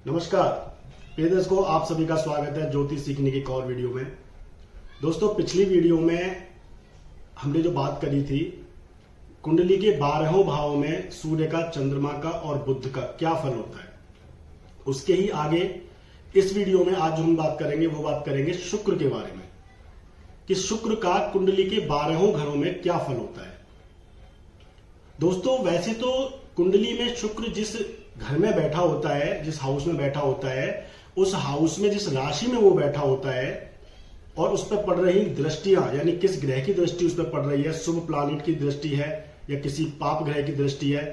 नमस्कार प्रिय दर्शकों, आप सभी का स्वागत है ज्योतिष सीखने की एक और वीडियो में। दोस्तों, पिछली वीडियो में हमने जो बात करी थी कुंडली के 12वें भाव में सूर्य का, चंद्रमा का और बुध का क्या फल होता है, उसके ही आगे इस वीडियो में आज जो हम बात करेंगे वो बात करेंगे शुक्र के बारे में कि शुक्र का कुंडली के 12वें घरों में क्या फल होता है। दोस्तों, वैसे तो कुंडली में शुक्र जिस घर में बैठा होता है, जिस हाउस में बैठा होता है, उस हाउस में जिस राशि में वो बैठा होता है और उस पर पड़ रही दृष्टियां, यानी किस ग्रह की दृष्टि उस पर पड़ रही है, शुभ प्लानिट की दृष्टि है या किसी पाप ग्रह की दृष्टि है,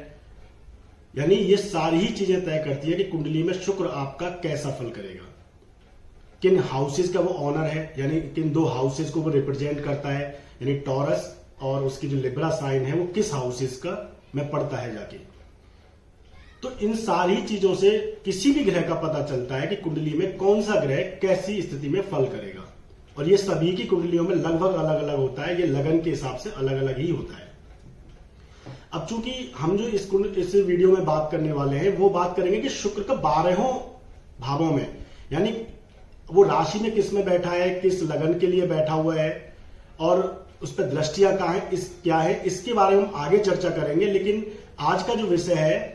यानी ये सारी ही चीजें तय करती है कि कुंडली में शुक्र आपका कैसा फल करेगा, किन हाउसेज का वो ऑनर है, यानी किन दो हाउसेज को वो रिप्रेजेंट करता है, यानी टॉरस और उसकी जो लिब्रा साइन है वो किस हाउसेज का में पड़ता है जाके। तो इन सारी चीजों से किसी भी ग्रह का पता चलता है कि कुंडली में कौन सा ग्रह कैसी स्थिति में फल करेगा, और ये सभी की कुंडलियों में लगभग अलग अलग होता है, ये लगन के हिसाब से अलग अलग ही होता है। अब चूंकि हम जो इस वीडियो में बात करने वाले हैं वो बात करेंगे कि शुक्र का 12वें भावों में, यानी वो राशि में किस में बैठा है, किस लगन के लिए बैठा हुआ है और उस पर दृष्टियां क्या है, इसके बारे में हम आगे चर्चा करेंगे। लेकिन आज का जो विषय है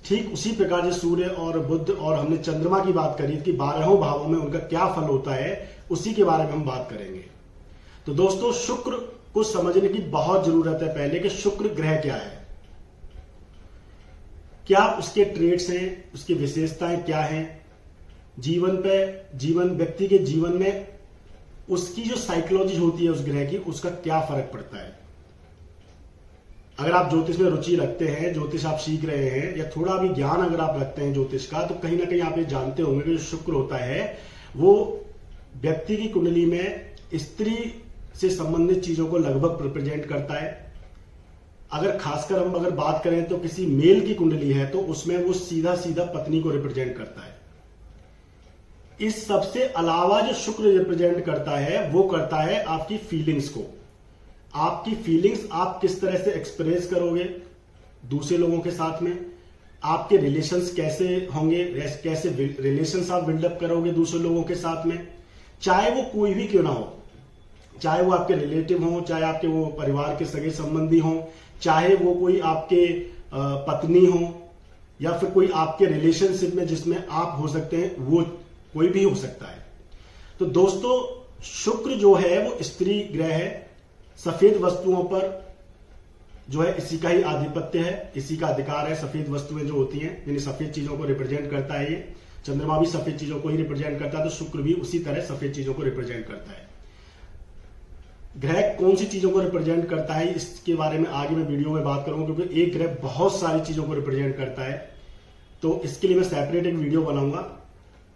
ठीक उसी प्रकार जो सूर्य और बुध और हमने चंद्रमा की बात करी कि 12वें भावों में उनका क्या फल होता है, उसी के बारे में हम बात करेंगे। तो दोस्तों, शुक्र को समझने की बहुत जरूरत है पहले कि शुक्र ग्रह क्या है, क्या उसके ट्रेड्स हैं, उसकी विशेषताएं क्या हैं, व्यक्ति के जीवन में उसकी जो साइकोलॉजी होती है उस ग्रह की, उसका क्या फर्क पड़ता है। अगर आप ज्योतिष में रुचि रखते हैं, ज्योतिष आप सीख रहे हैं या थोड़ा भी ज्ञान अगर आप रखते हैं ज्योतिष का, तो कहीं ना कहीं आप ये जानते होंगे कि जो शुक्र होता है वो व्यक्ति की कुंडली में स्त्री से संबंधित चीजों को लगभग रिप्रेजेंट करता है। अगर खासकर हम अगर बात करें तो किसी मेल की कुंडली है तो उसमें वो सीधा सीधा पत्नी को रिप्रेजेंट करता है। इस सबसे अलावा जो शुक्र रिप्रेजेंट करता है वो करता है आपकी फीलिंग्स को। आपकी फीलिंग्स आप किस तरह से एक्सप्रेस करोगे दूसरे लोगों के साथ में, आपके रिलेशंस कैसे होंगे, कैसे रिलेशंस आप बिल्डअप करोगे दूसरे लोगों के साथ में, चाहे वो कोई भी क्यों ना हो, चाहे वो आपके रिलेटिव हो, चाहे आपके वो परिवार के सगे संबंधी हो, चाहे वो कोई आपके पत्नी हो या फिर कोई आपके रिलेशनशिप में जिसमें आप हो सकते हैं, वो कोई भी हो सकता है। तो दोस्तों, शुक्र जो है वो स्त्री ग्रह है, सफेद वस्तुओं पर जो है इसी का ही आधिपत्य है, इसी का अधिकार है। सफेद वस्तुएं जो होती हैं यानी सफेद चीजों को रिप्रेजेंट करता है। ये चंद्रमा भी सफेद चीजों को ही रिप्रेजेंट करता है, तो शुक्र भी उसी तरह सफेद चीजों को रिप्रेजेंट करता है। ग्रह कौन सी चीजों को रिप्रेजेंट करता है इसके बारे में आगे मैं वीडियो में बात करूंगा, क्योंकि एक ग्रह बहुत सारी चीजों को रिप्रेजेंट करता है, तो इसके लिए मैं सेपरेट एक वीडियो बनाऊंगा।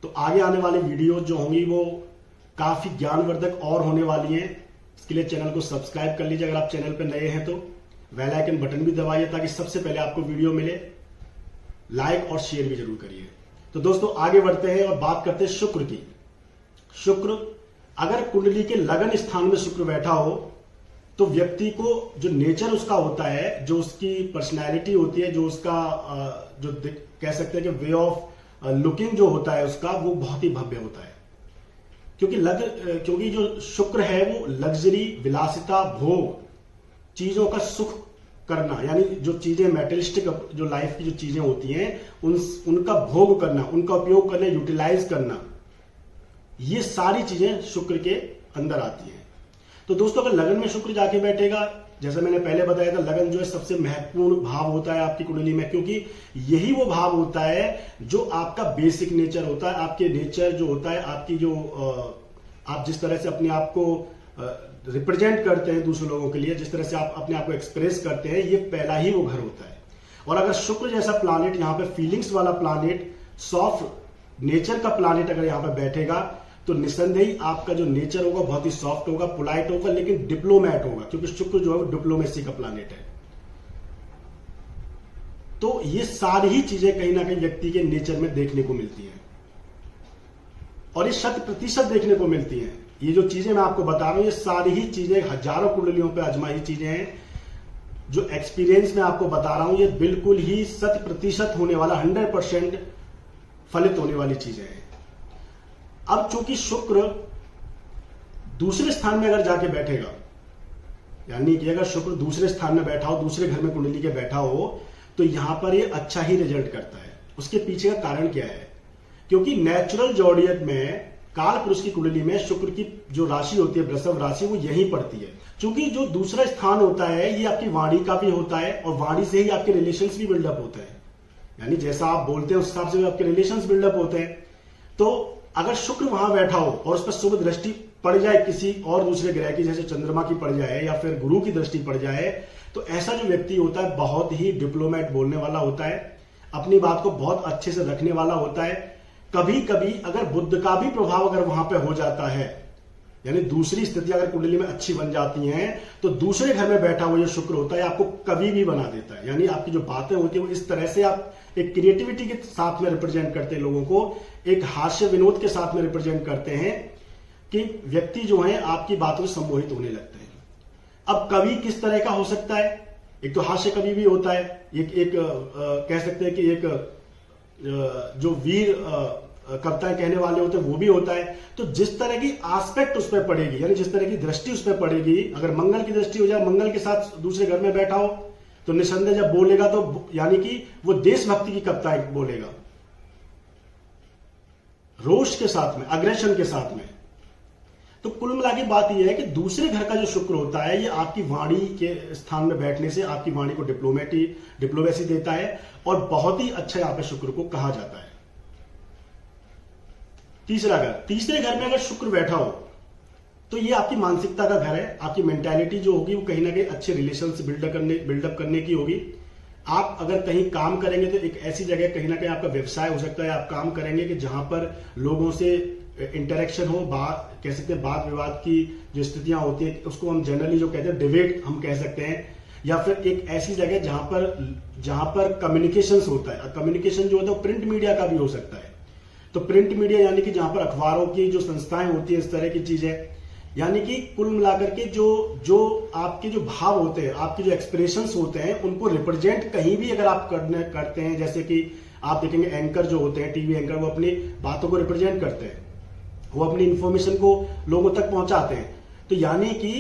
तो आगे आने वाली वीडियो जो होंगी वो काफी ज्ञानवर्धक और होने वाली हैं। इसके लिए चैनल को सब्सक्राइब कर लीजिए, अगर आप चैनल पर नए हैं तो बेल आइकन बटन भी दबाइए ताकि सबसे पहले आपको वीडियो मिले। लाइक और शेयर भी जरूर करिए। तो दोस्तों, आगे बढ़ते हैं और बात करते हैं शुक्र की। शुक्र अगर कुंडली के लगन स्थान में शुक्र बैठा हो तो व्यक्ति को जो नेचर उसका होता है, जो उसकी पर्सनैलिटी होती है, जो उसका जो कह सकते हैं कि वे ऑफ लुकिंग जो होता है उसका, वो बहुत ही भव्य होता है। क्योंकि जो शुक्र है वो लग्जरी, विलासिता, भोग, चीजों का सुख करना, यानी जो चीजें मेटेरियलिस्टिक जो लाइफ की जो चीजें होती हैं उनका भोग करना, उनका उपयोग करना, यूटिलाइज करना, ये सारी चीजें शुक्र के अंदर आती हैं। तो दोस्तों, अगर लगन में शुक्र जाके बैठेगा, जैसा मैंने पहले बताया था, लगन जो है सबसे महत्वपूर्ण भाव होता है आपकी कुंडली में, क्योंकि यही वो भाव होता है जो आपका बेसिक नेचर होता है। आपके नेचर जो होता है, आपकी जो आप जिस तरह से अपने आप को रिप्रेजेंट करते हैं दूसरे लोगों के लिए, जिस तरह से आप अपने आप को एक्सप्रेस करते हैं, ये पहला ही वो घर होता है। और अगर शुक्र जैसा प्लानेट, यहाँ पे फीलिंग्स वाला प्लानेट, सॉफ्ट नेचर का प्लानेट अगर यहाँ पे बैठेगा तो निसंदेही आपका जो नेचर होगा बहुत ही सॉफ्ट होगा, पोलाइट होगा, लेकिन डिप्लोमैट होगा, क्योंकि शुक्र जो है वो डिप्लोमेसी का प्लानेट है। तो ये सारी ही चीजें कहीं ना कहीं व्यक्ति के नेचर में देखने को मिलती हैं और ये 100% देखने को मिलती हैं। ये जो चीजें मैं आपको बता रहा हूं, ये सारी ही चीजें हजारों कुंडलियों पे आजमाई चीजें हैं। जो एक्सपीरियंस मैं आपको बता रहा हूं, ये बिल्कुल ही 100% होने वाला 100% फलित होने वाली चीजें हैं। अब चूंकि शुक्र दूसरे स्थान में अगर जाके बैठेगा, यानी कि अगर शुक्र दूसरे स्थान में बैठा हो, दूसरे घर में कुंडली के बैठा हो, तो यहां पर ये अच्छा ही रिजल्ट करता है। उसके पीछे का कारण क्या है? क्योंकि नेचुरल जॉडियक में काल पुरुष की कुंडली में शुक्र की जो राशि होती है, वृषभ राशि, वो यहीं पड़ती है। क्योंकि जो दूसरा स्थान होता है ये आपकी वाणी का भी होता है, और वाणी से ही आपके रिलेशंस भी बिल्डअप होते हैं। यानी जैसा आप बोलते हैं उस हिसाब से आपके रिलेशंस बिल्डअप होते हैं। तो अगर शुक्र वहां बैठा हो और उस पर शुभ दृष्टि पड़ जाए किसी और दूसरे ग्रह की, जैसे चंद्रमा की पड़ जाए या फिर गुरु की दृष्टि पड़ जाए, तो ऐसा जो व्यक्ति होता है बहुत ही डिप्लोमेट बोलने वाला होता है, अपनी बात को बहुत अच्छे से रखने वाला होता है। कभी कभी अगर बुध का भी प्रभाव अगर वहां पे हो जाता है, यानी दूसरी स्थिति अगर कुंडली में अच्छी बन जाती हैं, तो दूसरे घर में बैठा हुआ जो शुक्र होता है आपको कवि भी बना देता है। यानी आपकी जो बातें होती है वो इस तरह से आप एक क्रिएटिविटी के साथ में रिप्रेजेंट करते हैं लोगों को, एक हास्य विनोद के साथ में रिप्रेजेंट करते हैं कि व्यक्ति जो है आपकी बातों से सम्मोहित होने लगते हैं। अब कवि किस तरह का हो सकता है? एक तो हास्य कवि भी होता है, एक कह सकते हैं कि एक जो वीर कविताएं कहने वाले होते हैं वो भी होता है। तो जिस तरह की आस्पेक्ट उस पर पड़ेगी, यानी जिस तरह की दृष्टि उस पर पड़ेगी, अगर मंगल की दृष्टि हो जाए, मंगल के साथ दूसरे घर में बैठा हो, तो निसंदेह जब बोलेगा तो यानी कि वो देशभक्ति की कविताएं बोलेगा, रोष के साथ में, अग्रेशन के साथ में। तो कुल मिला के बात यह है कि दूसरे घर का जो शुक्र होता है ये आपकी वाणी के स्थान में बैठने से आपकी वाणी को डिप्लोमेसी देता है, और बहुत ही अच्छा यहां पर शुक्र को कहा जाता है। तीसरा घर, तीसरे घर में अगर शुक्र बैठा हो तो ये आपकी मानसिकता का घर है। आपकी मेंटालिटी जो होगी वो कहीं ना कहीं अच्छे रिलेशन से बिल्डअप करने की होगी। आप अगर कहीं काम करेंगे तो एक ऐसी जगह, कहीं ना कहीं आपका व्यवसाय हो सकता है, आप काम करेंगे कि जहां पर लोगों से इंटरेक्शन हो, कह सकते हैं वाद विवाद की जो स्थितियां होती है उसको हम जनरली जो कहते हैं डिबेट हम कह सकते हैं, या फिर एक ऐसी जगह जहां पर कम्युनिकेशन होता है। कम्युनिकेशन जो होता है प्रिंट मीडिया का भी हो सकता है। तो प्रिंट मीडिया यानी कि जहां पर अखबारों की जो संस्थाएं होती है, इस तरह की चीजें, यानी कि कुल मिलाकर के जो आपके जो भाव होते हैं, आपके जो एक्सप्रेशंस होते हैं, उनको रिप्रेजेंट कहीं भी अगर आप करते हैं, जैसे कि आप देखेंगे एंकर जो होते हैं, टीवी एंकर, वो अपनी बातों को रिप्रेजेंट करते हैं, वो अपनी इंफॉर्मेशन को लोगों तक पहुंचाते हैं। तो यानी कि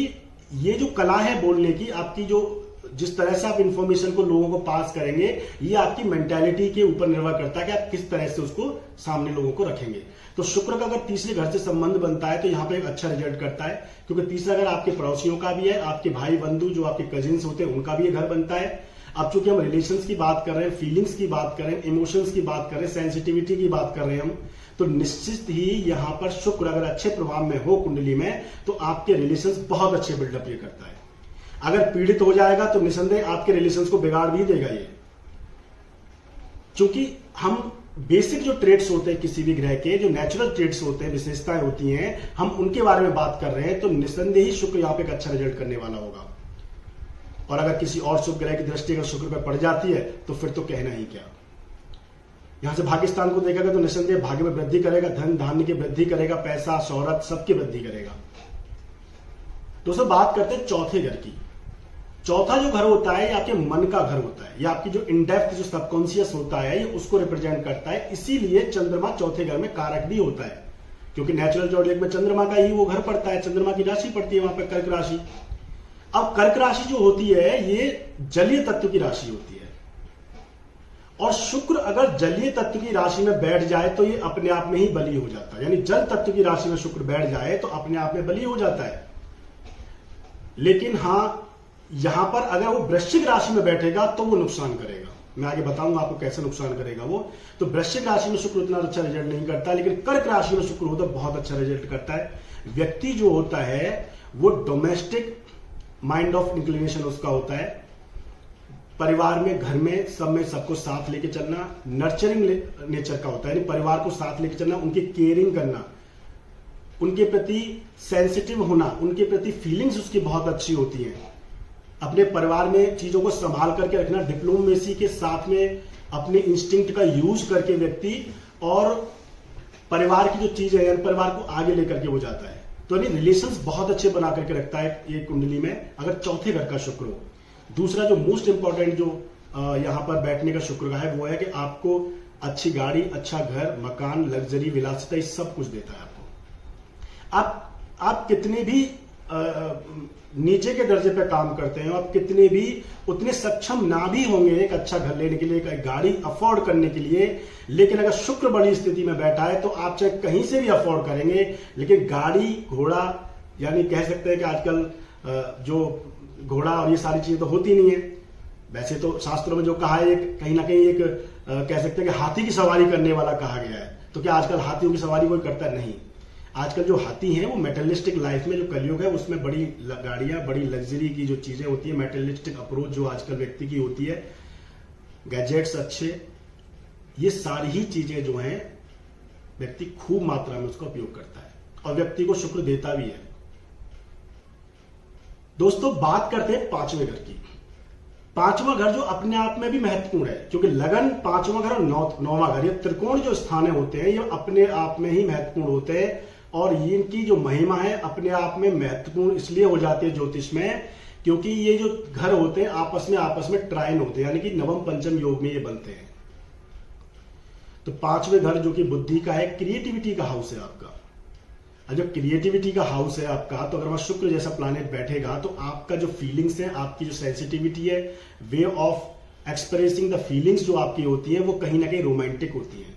ये जो कला है बोलने की, आपकी जो जिस तरह से आप इंफॉर्मेशन को लोगों को पास करेंगे, ये आपकी मेंटालिटी के ऊपर निर्भर करता है कि आप किस तरह से उसको सामने लोगों को रखेंगे। तो शुक्र का अगर तीसरे घर से संबंध बनता है तो यहां पे एक अच्छा रिजल्ट करता है, क्योंकि तीसरा घर आपके पड़ोसियों का भी है, आपके भाई बंधु जो आपके कजिन्स होते हैं उनका भी घर बनता है। अब चूंकि हम रिलेशंस की बात कर रहे हैं, फीलिंग्स की बात कर रहे हैं, इमोशंस की बात कर रहे हैं, सेंसिटिविटी की बात कर रहे हैं हम, तो निश्चित ही यहां पर शुक्र अगर अच्छे प्रभाव में हो कुंडली में, तो आपके रिलेशंस बहुत अच्छे बिल्डअप ये करता है। अगर पीड़ित हो जाएगा तो निसंदेह आपके रिलेशंस को बिगाड़ भी देगा ये। चूंकि हम बेसिक जो ट्रेड्स होते हैं किसी भी ग्रह के, जो नेचुरल ट्रेड्स होते हैं, विशेषताएं होती हैं, हम उनके बारे में बात कर रहे हैं, तो निसंदेह ही शुक्र यहां पे एक अच्छा रिजल्ट करने वाला होगा। और अगर किसी और शुभ ग्रह की दृष्टि अगर शुक्र पर पड़ जाती है तो फिर तो कहना ही क्या। यहां से पाकिस्तान को देखेगा तो निसंदेह भाग्य में वृद्धि करेगा, धन धान्य की वृद्धि करेगा, पैसा शौहरत सबकी वृद्धि करेगा। दोस्तों बात करते हैं चौथे घर की। चौथा जो घर होता है ये आपके मन का घर होता है, ये आपकी जो इनडेप्थ जो सबकॉन्शियस होता है ये उसको रिप्रेजेंट करता है। इसीलिए चंद्रमा चौथे घर में कारक भी होता है, क्योंकि नेचुरल जॉडियक में चंद्रमा का ही वो घर पड़ता है, चंद्रमा की राशि पड़ती है वहां पर कर्क राशि। अब कर्क राशि जो होती है ये जलीय तत्व की राशि होती है, और शुक्र अगर जलीय तत्व की राशि में बैठ जाए तो ये अपने आप में ही बली हो जाता है। यानी जल तत्व की राशि में शुक्र बैठ जाए तो अपने आप में बली हो जाता है। लेकिन हां, यहां पर अगर वो वृश्चिक राशि में बैठेगा तो वो नुकसान करेगा। मैं आगे बताऊंगा आपको कैसे नुकसान करेगा वो। तो वृश्चिक राशि में शुक्र उतना अच्छा रिजल्ट नहीं करता, लेकिन कर्क राशि में शुक्र होता बहुत अच्छा रिजल्ट करता है। व्यक्ति जो होता है वो डोमेस्टिक माइंड ऑफ इंक्लिनेशन उसका होता है, परिवार में, घर में, सब में सबको साथ लेके चलना, नर्चरिंग नेचर का होता है, यानी परिवार को साथ लेके चलना, उनकी केयरिंग करना, उनके प्रति सेंसिटिव होना, उनके प्रति फीलिंग्स उसकी बहुत अच्छी होती हैं। अपने परिवार में चीजों को संभाल करके रखना, डिप्लोमेसी के साथ में अपने इंस्टिंक्ट का यूज करके व्यक्ति और परिवार की जो चीजें हैं परिवार को आगे लेकर के वो जाता है। तो यानी रिलेशंस बहुत अच्छे बना करके रखता है ये कुंडली में अगर चौथे घर का शुक्र हो। दूसरा जो मोस्ट इंपॉर्टेंट जो यहां पर बैठने का शुक्र का है वो है कि आपको अच्छी गाड़ी, अच्छा घर, मकान, लग्जरी, विलासिता, सब कुछ देता है आपको। आप कितने भी नीचे के दर्जे पे काम करते हैं, आप कितने भी उतने सक्षम ना भी होंगे एक अच्छा घर लेने के लिए, एक गाड़ी अफोर्ड करने के लिए, लेकिन अगर शुक्र बड़ी स्थिति में बैठा है तो आप चाहे कहीं से भी अफोर्ड करेंगे, लेकिन गाड़ी, घोड़ा, यानी कह सकते हैं कि आजकल जो घोड़ा और ये सारी चीजें तो होती नहीं है। वैसे तो शास्त्रों में जो कहा है, कहीं ना कहीं एक कह सकते हैं कि हाथी की सवारी करने वाला कहा गया है। तो क्या आजकल हाथियों की सवारी कोई करता नहीं? आजकल जो हाथी हैं वो मेटेरियलिस्टिक लाइफ में, जो कलयुग है उसमें बड़ी गाड़ियां, बड़ी लग्जरी की जो चीजें होती है, मेटेरियलिस्टिक अप्रोच जो आजकल व्यक्ति की होती है, गैजेट्स अच्छे, ये सारी ही चीजें जो हैं व्यक्ति खूब मात्रा में उसका उपयोग करता है और व्यक्ति को शुक्र देता भी है। दोस्तों, बात करते हैं पांचवें घर की। पांचवां घर जो अपने आप में भी महत्वपूर्ण है, क्योंकि लगन, पांचवां घर और नौवां घर, ये त्रिकोण जो स्थान होते हैं ये अपने आप में ही महत्वपूर्ण होते हैं और इनकी जो महिमा है अपने आप में महत्वपूर्ण इसलिए हो जाती है ज्योतिष में, क्योंकि ये जो घर होते हैं आपस में ट्राइन होते हैं, यानी कि नवम पंचम योग में ये बनते हैं। तो पांचवें घर जो कि बुद्धि का है, क्रिएटिविटी का हाउस है आपका। और जब क्रिएटिविटी का हाउस है आपका, तो अगर वहां शुक्र जैसा प्लैनेट बैठेगा तो आपका जो फीलिंग्स है, आपकी जो सेंसिटिविटी है, way of expressing the feelings जो आपकी होती है वो कहीं ना कहीं रोमांटिक होती है।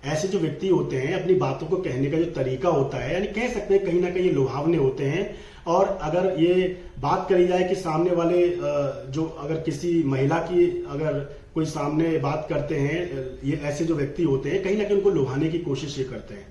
ऐसे जो व्यक्ति होते हैं अपनी बातों को कहने का जो तरीका होता है, यानी कह सकते हैं कहीं ना कहीं लुभावने होते हैं। और अगर ये बात करी जाए कि सामने वाले जो अगर किसी महिला की अगर कोई सामने बात करते हैं, ये ऐसे जो व्यक्ति होते हैं कहीं ना कहीं उनको लुभाने की कोशिश ये करते हैं।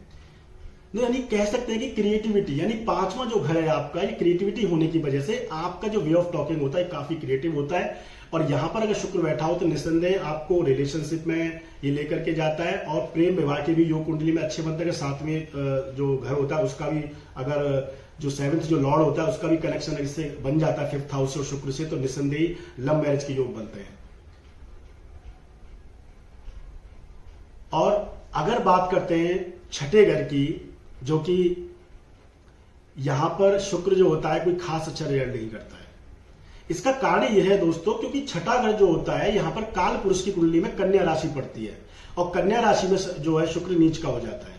यानी कह सकते हैं कि क्रिएटिविटी, यानी पांचवां जो घर है आपका, ये क्रिएटिविटी होने की वजह से आपका जो वे ऑफ टॉकिंग होता है काफी क्रिएटिव होता है। और यहां पर अगर शुक्र बैठा हो तो निस्संदेह आपको रिलेशनशिप में ये लेकर के जाता है और प्रेम विवाह के भी योग कुंडली में अच्छे बनते हैं। सातवें जो घर होता है उसका भी, अगर जो सेवंथ जो लॉर्ड होता है उसका भी कनेक्शन इससे बन जाता है फिफ्थ हाउस और शुक्र से, तो निस्संदेह लव मैरिज के योग बनते हैं। और अगर बात करते हैं छठे घर की, जो कि यहां पर शुक्र जो होता है कोई खास अच्छा रिजल्ट नहीं करता है। इसका कारण यह है दोस्तों, क्योंकि छठा घर जो होता है यहां पर काल पुरुष की कुंडली में कन्या राशि पड़ती है और कन्या राशि में जो है शुक्र नीच का हो जाता है।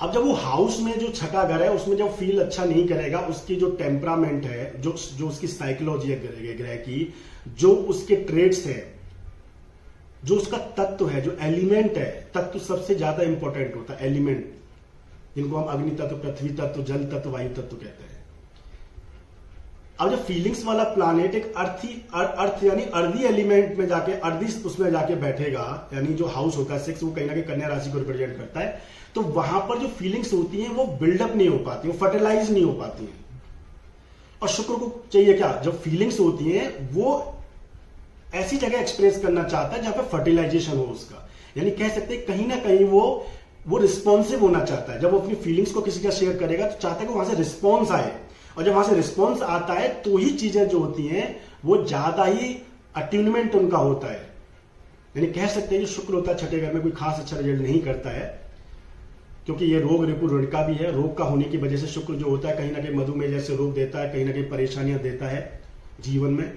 अब जब वो हाउस में जो छठा घर है उसमें जब फील अच्छा नहीं करेगा, उसकी जो टेम्परामेंट है, जो उसकी साइकोलॉजी है ग्रह की, जो उसके ट्रेड्स है, जो उसका तत्व है, जो एलिमेंट है, तत्व सबसे ज्यादा इंपॉर्टेंट होता है, एलिमेंट, जिनको हम अग्नि तत्व, पृथ्वी तत्व, जल तत्व, वायु तत्व कहते हैं। अब जब फीलिंग्स वाला प्लैनेट एक अर्थ यानी अर्धी एलिमेंट में जाके, अर्धी उसमें जाके बैठेगा, यानी जो हाउस होता है 6 वो कहीं ना कहीं कन्या राशि को रिप्रेजेंट करता है, तो वहां पर जो फीलिंग्स होती हैं वो बिल्डअप नहीं हो पाती, वो फर्टिलाइज नहीं हो पाती हैं। और शुक्र को चाहिए क्या, जब फीलिंग्स होती हैं वो ऐसी जगह एक्सप्रेस करना चाहता है जहां पर फर्टिलाइजेशन हो उसका, यानी कह सकते हैं कहीं ना कहीं वो रिस्पॉन्सिव होना चाहता है। जब वो अपनी फीलिंग्स को किसी का शेयर करेगा तो चाहता है कि वहां से रिस्पॉन्स आए, और जब वहां से रिस्पॉन्स आता है तो ही चीजें जो होती हैं वो ज्यादा ही अट्यूनमेंट उनका होता है। यानी कह सकते हैं जो शुक्र होता है छठे घर में कोई खास अच्छा रिजल्ट नहीं करता है, क्योंकि ये रोग रिपु ऋण का भी है। रोग का होने की वजह से शुक्र जो होता है कहीं ना कहीं मधुमेह जैसे रोग देता है, कहीं ना कहीं परेशानियां देता है जीवन में।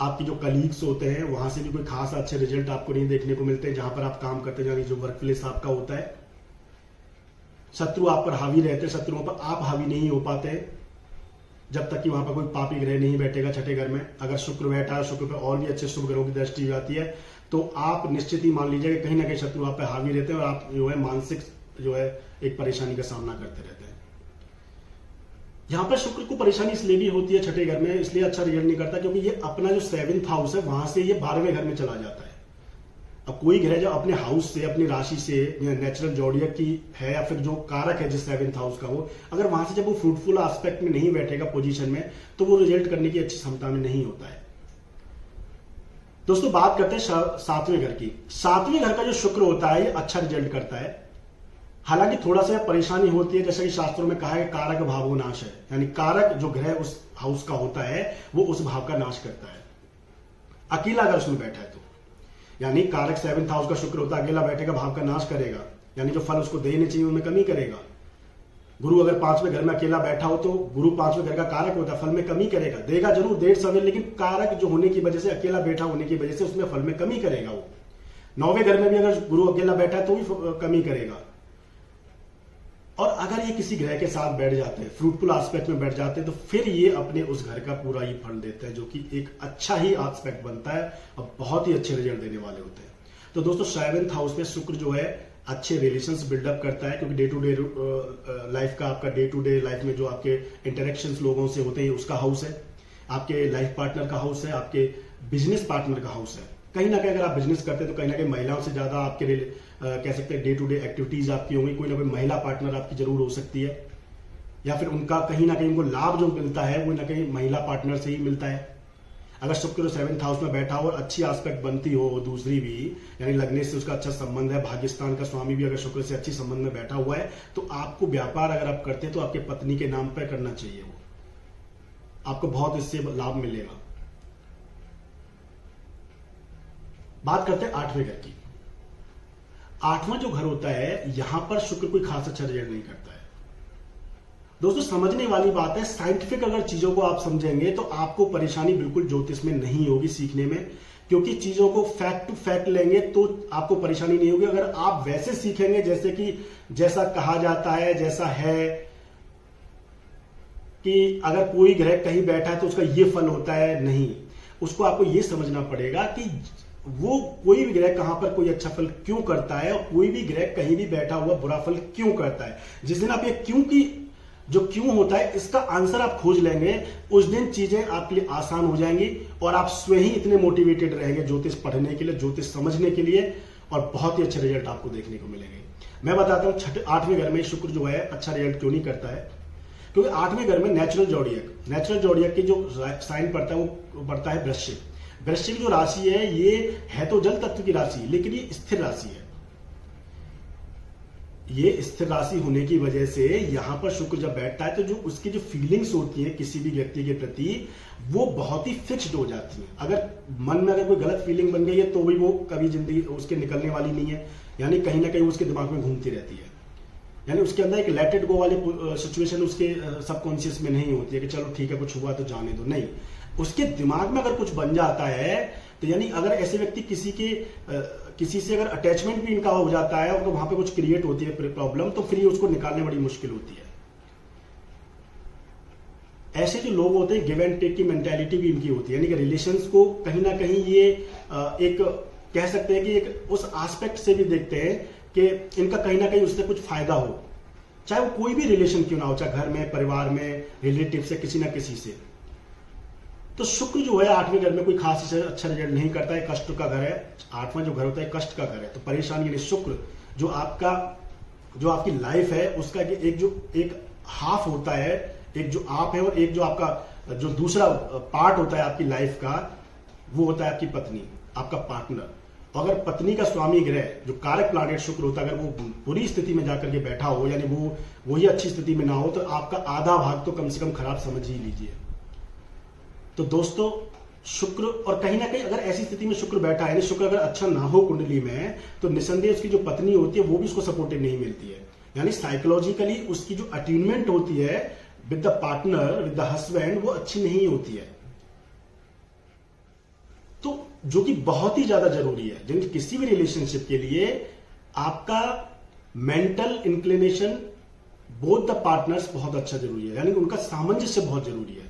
आपकी जो कलीग्स होते हैं वहां से भी कोई खास अच्छे रिजल्ट आपको नहीं देखने को मिलते हैं। जहां पर आप काम करते हैं, यानी जो वर्क प्लेस आपका होता है, शत्रु आप पर हावी रहते हैं, शत्रुओं पर आप हावी नहीं हो पाते जब तक कि वहां पर कोई पापी ग्रह नहीं बैठेगा छठे घर में। अगर शुक्र बैठा है, शुक्र पर और भी अच्छे शुभ ग्रहों की दृष्टि जाती है, तो आप निश्चित ही मान लीजिए कि कहीं ना कहीं शत्रु आप पर हावी रहते हैं और आप जो है मानसिक जो है एक परेशानी का सामना करते रहते हैं। यहां पर शुक्र को परेशानी इसलिए भी होती है छठे घर में, इसलिए अच्छा रिजल्ट नहीं करता क्योंकि ये अपना जो 7th हाउस है वहां से ये 12वें घर में चला जाता है। अब कोई ग्रह जो अपने हाउस से, अपनी राशि से, नेचुरल जोडियक की है या फिर जो कारक है जिस 7th हाउस का, वो अगर वहां से जब वो फ्रूटफुल एस्पेक्ट में नहीं बैठेगा पोजीशन में, तो वो रिजल्ट करने की अच्छी क्षमता में नहीं होता है। दोस्तों, बात करते हैं 7वें घर की। 7वें घर का जो शुक्र होता है ये अच्छा रिजल्ट करता है, हालांकि थोड़ा सा परेशानी होती है, जैसा कि शास्त्रों में कहा है कारक भावो नाश है, यानी कारक जो ग्रह उस हाउस का होता है वो उस भाव का नाश करता है, अकेला अगर उसमें बैठा है तो। यानी कारक 7th हाउस का शुक्र होता है, अकेला बैठेगा भाव का नाश करेगा, यानी जो फल उसको देने चाहिए उनमें कमी करेगा। गुरु अगर 5वें घर में अकेला बैठा हो तो गुरु 5वें घर का कारक होता है, फल में कमी करेगा, देगा जरूर देर सवेर, लेकिन कारक जो होने की वजह से, अकेला बैठा होने की वजह से उसमें फल में कमी करेगा वो। 9वें घर में भी अगर गुरु अकेला बैठा है तो भी कमी करेगा। और अगर ये किसी ग्रह के साथ बैठ जाते हैं, फ्रूटफुल एस्पेक्ट में बैठ जाते हैं, तो फिर ये अपने उस घर का पूरा ही फल देते हैं, जो कि एक अच्छा ही एस्पेक्ट बनता है और बहुत ही अच्छे रिजल्ट देने वाले होते हैं। तो दोस्तों 7th हाउस में शुक्र जो है अच्छे रिलेशंस बिल्डअप करता है, क्योंकि डे टू डे लाइफ का, आपका डे टू डे लाइफ में जो आपके इंटरेक्शंस लोगों से होते हैं उसका हाउस है, आपके लाइफ पार्टनर का हाउस है, आपके बिजनेस पार्टनर का हाउस है। कहीं ना कहीं अगर आप बिजनेस करते हैं तो कहीं ना कहीं महिलाओं से ज्यादा आपके कह सकते हैं डे टू डे एक्टिविटीज आपकी होंगी, कोई ना कोई महिला पार्टनर आपकी जरूर हो सकती है, या फिर उनका कहीं ना कहीं उनको लाभ जो मिलता है वो ना कहीं महिला पार्टनर से ही मिलता है। अगर शुक्र 7th हाउस में बैठा हो और अच्छी एस्पेक्ट बनती हो दूसरी भी, यानी लगने से उसका अच्छा संबंध है, भाग्यस्थान का स्वामी भी अगर शुक्र से अच्छी संबंध में बैठा हुआ है, तो आपको व्यापार अगर आप करते हैं तो आपके पत्नी के नाम पर करना चाहिए, वो आपको बहुत इससे लाभ मिलेगा। बात करते हैं 8वें घर की। 8वां जो घर होता है, यहां पर शुक्र कोई खास अच्छा रिजल्ट नहीं करता है। दोस्तों समझने वाली बात है, साइंटिफिक अगर चीजों को आप समझेंगे तो आपको परेशानी बिल्कुल ज्योतिष में नहीं होगी सीखने में, क्योंकि चीजों को फैक्ट टू फैक्ट लेंगे तो आपको परेशानी नहीं होगी। अगर आप वैसे सीखेंगे जैसे कि जैसा कहा जाता है, जैसा है कि अगर कोई ग्रह कहीं बैठा है तो उसका ये फल होता है, नहीं, उसको आपको ये समझना पड़ेगा कि वो कोई भी ग्रह कहां पर कोई अच्छा फल क्यों करता है और कोई भी ग्रह कहीं भी बैठा हुआ बुरा फल क्यों करता है। जिस दिन आप ये क्यों की जो क्यों होता है इसका आंसर आप खोज लेंगे, उस दिन चीजें आपके लिए आसान हो जाएंगी और आप स्वयं ही इतने मोटिवेटेड रहेंगे ज्योतिष पढ़ने के लिए, ज्योतिष समझने के लिए, और बहुत ही अच्छे रिजल्ट आपको देखने को मिलेंगे। मैं बताता हूं 8वें घर में शुक्र जो है अच्छा रिजल्ट क्यों नहीं करता है, क्योंकि 8वें घर में नेचुरल जोडियक की जो साइन पड़ता है वो पड़ता है वृश्चिक। वृश्चिक जो राशि है ये है तो जल तत्व की राशि, लेकिन ये स्थिर राशि है। ये स्थिर राशि होने की वजह से यहां पर शुक्र जब बैठता है तो जो उसकी जो फीलिंग्स होती हैं किसी भी व्यक्ति के प्रति वो बहुत ही फिक्स्ड हो जाती हैं। अगर मन में अगर कोई गलत फीलिंग बन गई है तो भी वो कभी जिंदगी उसके निकलने वाली नहीं है, यानी कहीं ना कहीं उसके दिमाग में घूमती रहती है, यानी उसके अंदर एक लेट इट गो वाली सिचुएशन उसके सबकॉन्शियस में नहीं होती है कि चलो ठीक है कुछ हुआ तो जाने दो, नहीं, उसके दिमाग में अगर कुछ बन जाता है तो यानी अगर ऐसे व्यक्ति किसी से अगर अटैचमेंट भी इनका हो जाता है और तो वहां पे कुछ क्रिएट होती है प्रॉब्लम, तो फिर उसको निकालने बड़ी मुश्किल होती है। ऐसे जो लोग होते हैं गिव एंड टेक की मेंटालिटी भी इनकी होती है, यानी कि रिलेशंस को कहीं ना कहीं ये एक कह सकते हैं कि एक उस एस्पेक्ट से भी देखते हैं कि इनका कहीं ना कहीं उससे कुछ फायदा हो, चाहे वो कोई भी रिलेशन क्यों ना हो, चाहे घर में, परिवार में, रिलेटिव से, किसी ना किसी से। तो शुक्र जो है 8वें घर में कोई खास अच्छा रिजल्ट नहीं करता है, कष्ट का घर है। 8वां जो घर होता है कष्ट का घर है, तो परेशानी यानी शुक्र जो आपकी लाइफ है उसका एक हाफ होता है, एक जो आप है और एक जो आपका जो दूसरा पार्ट होता है आपकी लाइफ का वो होता है आपकी पत्नी, आपका पार्टनर। अगर पत्नी का स्वामी ग्रह जो कारक प्लैनेट शुक्र होता है अगर वो बुरी स्थिति में जाकर के बैठा हो, यानी वो वही अच्छी स्थिति में ना हो, तो आपका आधा भाग तो कम से कम खराब समझ ही लीजिए। तो दोस्तों शुक्र, और कहीं ना कहीं अगर ऐसी स्थिति में शुक्र बैठा है, यानी शुक्र अगर अच्छा ना हो कुंडली में, तो निसंदेह उसकी जो पत्नी होती है वो भी उसको सपोर्टिव नहीं मिलती है, यानी साइकोलॉजिकली उसकी जो अटेनमेंट होती है with the partner, with the husband, वो अच्छी नहीं होती है। तो जो कि बहुत ही ज्यादा जरूरी है, जिन किसी भी रिलेशनशिप के लिए आपका mental inclination both the partners बहुत अच्छा जरूरी है, यानी उनका सामंजस्य बहुत जरूरी है।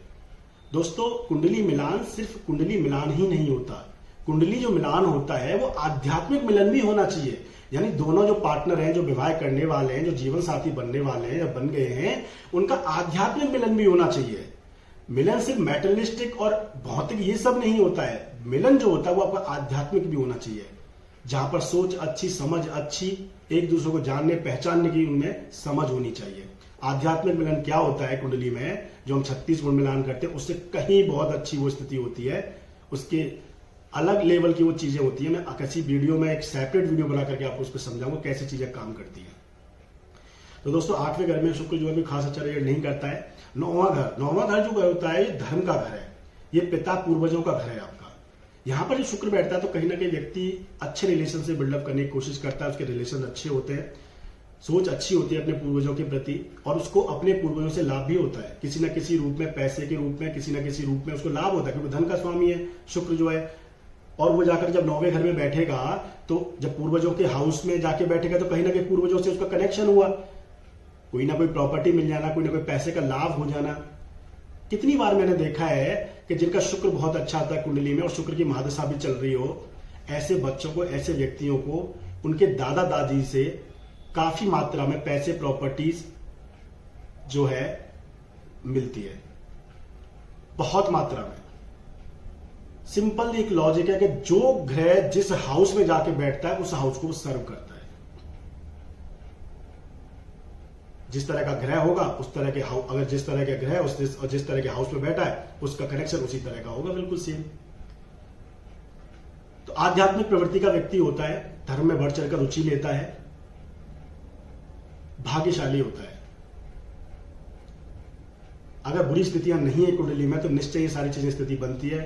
दोस्तों कुंडली मिलान सिर्फ कुंडली मिलान ही नहीं होता, कुंडली जो मिलान होता है वो आध्यात्मिक मिलन भी होना चाहिए, यानी दोनों जो पार्टनर हैं, जो विवाह करने वाले हैं, जो जीवन साथी बनने वाले हैं या बन गए हैं, उनका आध्यात्मिक मिलन भी होना चाहिए। मिलन सिर्फ मेटलिस्टिक और भौतिक ये सब नहीं होता है, मिलन जो होता है वो आपका आध्यात्मिक भी होना चाहिए, जहां पर सोच अच्छी, समझ अच्छी, एक दूसरे को जानने पहचानने की उनमें समझ होनी चाहिए। आध्यात्मिक मिलन क्या होता है कुंडली में, जो हम 36 गुण मिलान करते हैं, उससे कहीं बहुत अच्छी वो स्थिति होती है, उसके अलग लेवल की वो चीजें होती है। मैं किसी वीडियो में एक सेपरेट वीडियो बना करके आपको उसको समझाऊंगा कैसे चीजें काम करती है। तो दोस्तों 8वें घर में शुक्र जो है खास अच्छा रिजल्ट नहीं करता है। 9वां घर जो होता है ये धर्म का घर है, ये पिता पूर्वजों का घर है आपका। यहां पर जो शुक्र बैठता है तो कहीं ना कहीं व्यक्ति अच्छे रिलेशन से बिल्डअप करने की कोशिश करता है, उसके रिलेशन अच्छे होते हैं, सोच अच्छी होती है अपने पूर्वजों के प्रति, और उसको अपने पूर्वजों से लाभ भी होता है किसी न किसी रूप में, पैसे के रूप में, किसी न किसी रूप में उसको लाभ होता है, क्योंकि धन का स्वामी है शुक्र जो है। और वो जाकर जब 9वें घर में बैठेगा तो जब पूर्वजों के हाउस में जाके बैठेगा तो कहीं ना कहीं पूर्वजों से उसका कनेक्शन हुआ, कोई ना कोई प्रॉपर्टी मिल जाना, कोई ना कोई पैसे का लाभ हो जाना। कितनी बार मैंने देखा है कि जिनका शुक्र बहुत अच्छा आता है कुंडली में और शुक्र की महादशा भी चल रही हो, ऐसे बच्चों को, ऐसे व्यक्तियों को उनके दादा दादी से काफी मात्रा में पैसे, प्रॉपर्टीज जो है मिलती है, बहुत मात्रा में। सिंपल एक लॉजिक है कि जो ग्रह जिस हाउस में जाके बैठता है उस हाउस को वो सर्व करता है। जिस तरह का ग्रह होगा उस तरह के हाउस, अगर जिस तरह के ग्रह और जिस तरह के हाउस में बैठा है उसका कनेक्शन उसी तरह का होगा, बिल्कुल सेम। तो आध्यात्मिक प्रवृत्ति का व्यक्ति होता है, धर्म में बढ़ चढ़कर रुचि लेता है, भाग्यशाली होता है। अगर बुरी स्थितियां नहीं है कुंडली में तो निश्चय ये सारी चीजें स्थिति बनती है।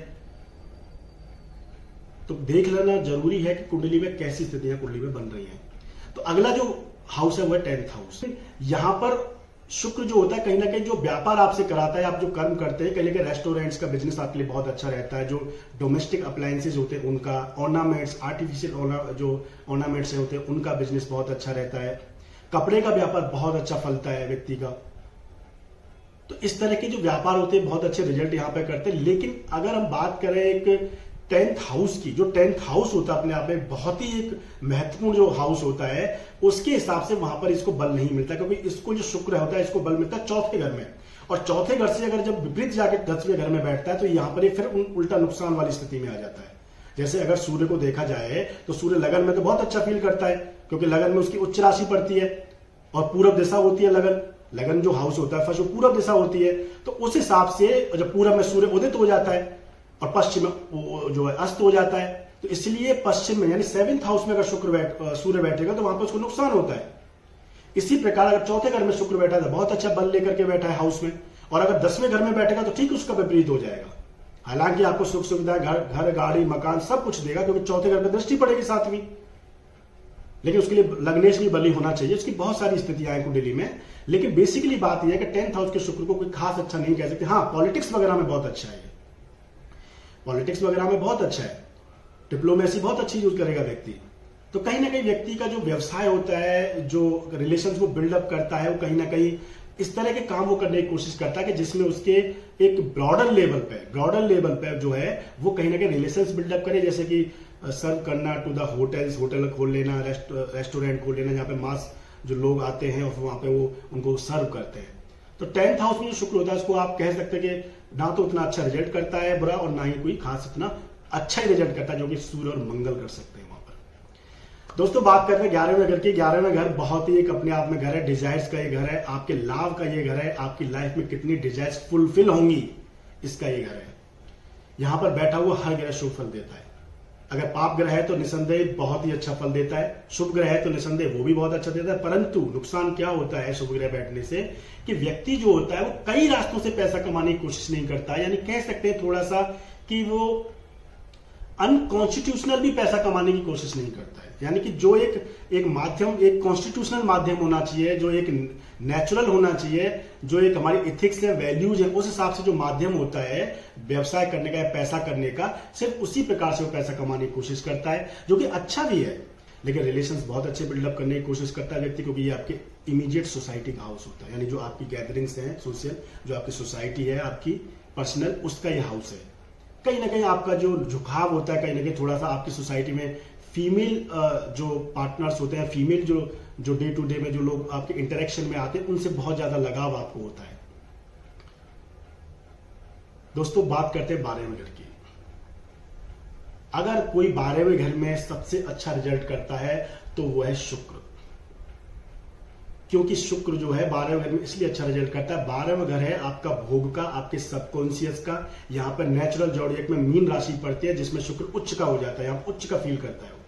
तो देख लेना जरूरी है कि कुंडली में कैसी स्थितियां कुंडली में बन रही हैं। तो अगला जो हाउस है वो है 10th हाउस। यहां पर शुक्र जो होता है कहीं ना कहीं जो व्यापार आपसे कराता है, आप जो कर्म करते हैं, कहीं ना कहीं रेस्टोरेंट्स का बिजनेस आपके लिए बहुत अच्छा रहता है, जो डोमेस्टिक अप्लायंसेज होते हैं उनका, ऑर्नामेंट्स, आर्टिफिशियल जो ऑर्नामेंट्स होते हैं उनका बिजनेस बहुत अच्छा रहता है, कपड़े का व्यापार बहुत अच्छा फलता है व्यक्ति का। तो इस तरह के जो व्यापार होते हैं बहुत अच्छे रिजल्ट यहां पर करते हैं। लेकिन अगर हम बात करें एक 10th हाउस की, जो 10th हाउस होता है अपने आप में बहुत ही एक महत्वपूर्ण जो हाउस होता है, उसके हिसाब से वहां पर इसको बल नहीं मिलता, क्योंकि इसको जो शुक्र होता है इसको बल मिलता है 4थे घर में, और 4थे घर से अगर जब विपरीत जाके 10वें घर में बैठता है तो यहां पर फिर उल्टा नुकसान वाली स्थिति में आ जाता है। जैसे अगर सूर्य को देखा जाए तो सूर्य लगन में तो बहुत अच्छा फील करता है, क्योंकि लगन में उसकी उच्च राशि पड़ती है और पूरब दिशा होती है। लगन जो हाउस होता है फर्स्ट, वो पूरब दिशा होती है। तो उस हिसाब से जब पूरब में सूर्य उदित हो जाता है और पश्चिम में जो है अस्त हो जाता है, तो इसलिए पश्चिम में यानी 7th हाउस में अगर सूर्य बैठेगा तो वहां पर उसको नुकसान होता है। इसी प्रकार अगर 4थे घर में शुक्र बैठा है तो बहुत अच्छा बल लेकर के बैठा है हाउस में, और अगर 10वें घर में बैठेगा तो ठीक उसका विपरीत हो जाएगा। हालांकि आपको सुख सुविधा, घर गाड़ी मकान सब कुछ देगा, क्योंकि 4थे घर में दृष्टि पड़ेगी 7वीं, लेकिन उसके लिए लग्नेश बली होना चाहिए। उसकी बहुत सारी स्थितियां हैं कुंडली में, लेकिन बेसिकली बात यह है कि 10th हाउस के शुक्र को कोई खास अच्छा नहीं कह सकते। हाँ, पॉलिटिक्स वगैरह में बहुत अच्छा है, पॉलिटिक्स वगैरह में बहुत अच्छा है, डिप्लोमेसी बहुत अच्छी यूज करेगा व्यक्ति। तो कहीं ना कहीं व्यक्ति का जो व्यवसाय होता है, जो रिलेशंस को बिल्डअप करता है, वो कहीं ना कहीं इस तरह के काम वो करने की कोशिश करता है कि जिसमें उसके एक ब्रॉडर लेवल पे जो है वो कहीं ना कहीं रिलेशंस बिल्डअप करे, जैसे कि सर्व करना टू द होटल्स, होटल खोल लेना, रेस्टोरेंट खोल लेना, जहाँ पे मास जो लोग आते हैं और वहां पे वो उनको सर्व करते हैं। तो 10th हाउस में जो शुक्र होता है उसको आप कह सकते हैं कि ना तो उतना अच्छा रिजल्ट करता है बुरा, और ना ही कोई खास इतना अच्छा ही रिजल्ट करता है, जो कि सूर्य और मंगल कर सकते हैं वहां पर। दोस्तों बात करते हैं 11वें घर की। 11वें घर बहुत ही एक अपने आप में घर है, डिजायर्स का ये घर है, आपके लाभ का ये घर है, आपकी लाइफ में कितनी डिजायर्स फुलफिल होंगी इसका ये घर है। यहां पर बैठा हुआ हर ग्रह शुभ फल देता है। अगर पाप ग्रह है तो निसंदेह बहुत ही अच्छा फल देता है, शुभ ग्रह है तो निसंदेह वो भी बहुत अच्छा देता है। परंतु नुकसान क्या होता है शुभ ग्रह बैठने से, कि व्यक्ति जो होता है वो कई रास्तों से पैसा कमाने की कोशिश नहीं करता, यानी कह सकते हैं थोड़ा सा कि वो अनकॉन्स्टिट्यूशनल भी पैसा कमाने की कोशिश नहीं करता है। यानी कि जो एक माध्यम, एक कॉन्स्टिट्यूशनल माध्यम होना चाहिए, जो एक नेचुरल होना चाहिए, जो एक हमारी इथिक्स है, वैल्यूज है, उस हिसाब से जो माध्यम होता है व्यवसाय करने का या पैसा करने का, सिर्फ उसी प्रकार से वो पैसा कमाने की कोशिश करता है, जो कि अच्छा भी है। लेकिन रिलेशंस बहुत अच्छे बिल्डअप करने की कोशिश करता है व्यक्ति, क्योंकि ये आपके इमीडिएट सोसाइटी का हाउस होता है, यानी जो आपकी गैदरिंग्स हैं सोशल, जो आपकी सोसाइटी है आपकी पर्सनल, उसका ये हाउस है। कहीं ना कहीं आपका जो झुकाव होता है, कहीं ना कहीं थोड़ा सा आपकी सोसाइटी में फीमेल जो पार्टनर्स होते हैं, फीमेल जो डे टू डे में जो लोग आपके इंटरेक्शन में आते हैं, उनसे बहुत ज्यादा लगाव आपको होता है। दोस्तों बात करते हैं 12वें घर की। अगर कोई 12वें घर में सबसे अच्छा रिजल्ट करता है तो वो है शुक्र, क्योंकि शुक्र जो है 12वें घर में इसलिए अच्छा रिजल्ट करता है। 12वां घर है आपका भोग का, आपके सबकॉन्शियस का। यहां पर नेचुरल जॉडियक में मीन राशि पड़ती है, जिसमें शुक्र उच्च का हो जाता है, यहां उच्च का फील करता है।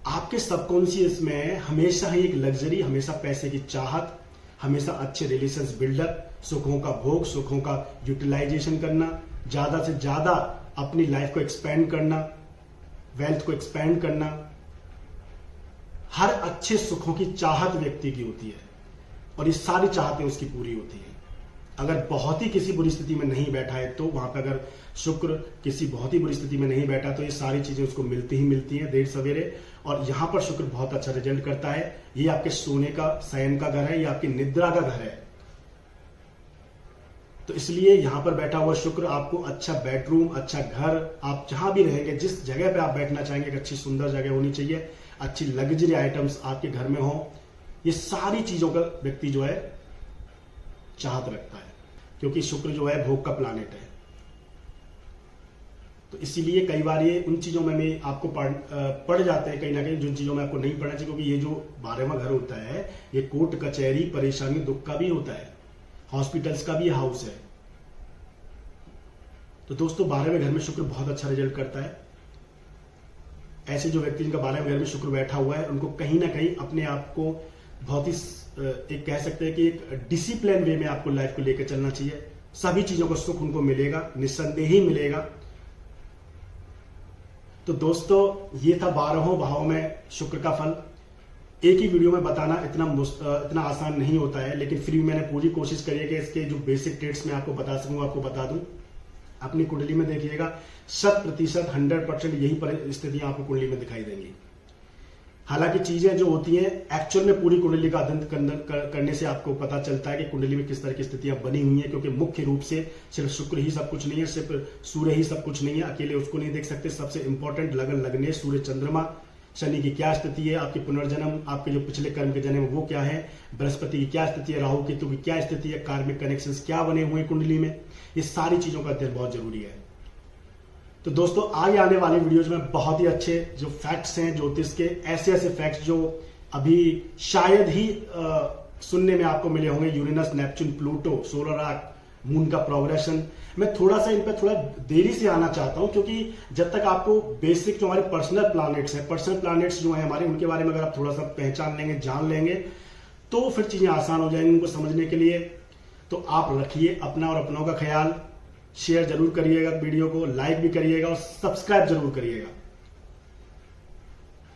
आपके सबकॉन्शियस में हमेशा ही एक लग्जरी, हमेशा पैसे की चाहत, हमेशा अच्छे रिलेशंस बिल्डअप, सुखों का भोग, सुखों का यूटिलाइजेशन करना, ज्यादा से ज्यादा अपनी लाइफ को एक्सपेंड करना, वेल्थ को एक्सपेंड करना, हर अच्छे सुखों की चाहत व्यक्ति की होती है और ये सारी चाहतें उसकी पूरी होती हैं। अगर बहुत ही किसी बुरी स्थिति में नहीं बैठा है तो वहां पर अगर शुक्र किसी बहुत ही बुरी स्थिति में नहीं बैठा तो ये सारी चीजें उसको मिलती ही मिलती हैं देर सवेरे। और यहां पर शुक्र बहुत अच्छा रिजल्ट करता है। ये आपके सोने का, शयन का घर है, ये आपकी निद्रा का घर है। तो इसलिए यहां पर बैठा हुआ शुक्र आपको अच्छा बेडरूम, अच्छा घर, आप जहां भी रहेंगे, जिस जगह पे आप बैठना चाहेंगे, एक अच्छी सुंदर जगह होनी चाहिए, अच्छी लग्जरी आइटम्स आपके घर में हो, ये सारी चीजों का व्यक्ति जो है चाहत रखता है, क्योंकि शुक्र जो है भोग का प्लानेट है। तो इसीलिए कई बार ये उन चीजों में भी आपको पड़ जाते हैं कहीं ना कहीं, जिन चीजों में आपको नहीं पढ़ना चाहिए, क्योंकि ये जो 12वां घर होता है ये कोर्ट कचहरी, परेशानी, दुख का भी होता है, हॉस्पिटल्स का भी हाउस है। तो दोस्तों 12वें घर में शुक्र बहुत अच्छा रिजल्ट करता है। ऐसे जो व्यक्ति जिनका 12वें घर में शुक्र बैठा हुआ है उनको कहीं ना कहीं अपने आप को बहुत ही एक कह सकते हैं कि एक डिसिप्लिन वे में आपको लाइफ को लेकर चलना चाहिए। सभी चीजों का सुख उनको मिलेगा, निस्संदेह ही मिलेगा। तो दोस्तों ये था 12वें भाव में शुक्र का फल। एक ही वीडियो में बताना इतना आसान नहीं होता है, लेकिन फिर भी मैंने पूरी कोशिश करी है कि इसके जो बेसिक ट्रेड्स मैं आपको बता सकूं आपको बता दूं। अपनी कुंडली में देखिएगा 100% 100% यही स्थितियां आपको कुंडली में दिखाई देंगी। हालांकि चीजें जो होती हैं एक्चुअल में पूरी कुंडली का अध्ययन करने से आपको पता चलता है कि कुंडली में किस तरह की स्थितियां बनी हुई हैं, क्योंकि मुख्य रूप से सिर्फ शुक्र ही सब कुछ नहीं है, सिर्फ सूर्य ही सब कुछ नहीं है, अकेले उसको नहीं देख सकते। सबसे इंपॉर्टेंट लगन लगने सूर्य, चंद्रमा, शनि की क्या स्थिति है, आपके पुनर्जन्म, आपके जो पिछले कर्म के जन्म वो क्या है, बृहस्पति की क्या स्थिति है, राहु केतु की क्या स्थिति है, कार्मिक कनेक्शंस क्या बने हुए हैं कुंडली में, ये सारी चीजों का अध्ययन बहुत जरूरी है। तो दोस्तों आगे आने वाली वीडियोज में बहुत ही अच्छे जो फैक्ट्स हैं ज्योतिष के, ऐसे फैक्ट्स जो अभी शायद ही सुनने में आपको मिले होंगे, Uranus, Neptune, Pluto, solar arc, moon का प्रोग्रेशन, मैं थोड़ा सा इन पर थोड़ा देरी से आना चाहता हूं, क्योंकि जब तक आपको बेसिक जो हमारे पर्सनल प्लैनेट्स जो है हमारे, उनके बारे में अगर आप थोड़ा सा पहचान लेंगे, जान लेंगे, तो फिर चीजें आसान हो जाएंगी उनको समझने के लिए। तो आप रखिए अपना और अपनों का ख्याल, शेयर जरूर करिएगा वीडियो को, लाइक भी करिएगा और सब्सक्राइब जरूर करिएगा।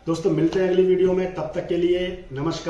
दोस्तों मिलते हैं अगली वीडियो में, तब तक के लिए नमस्कार।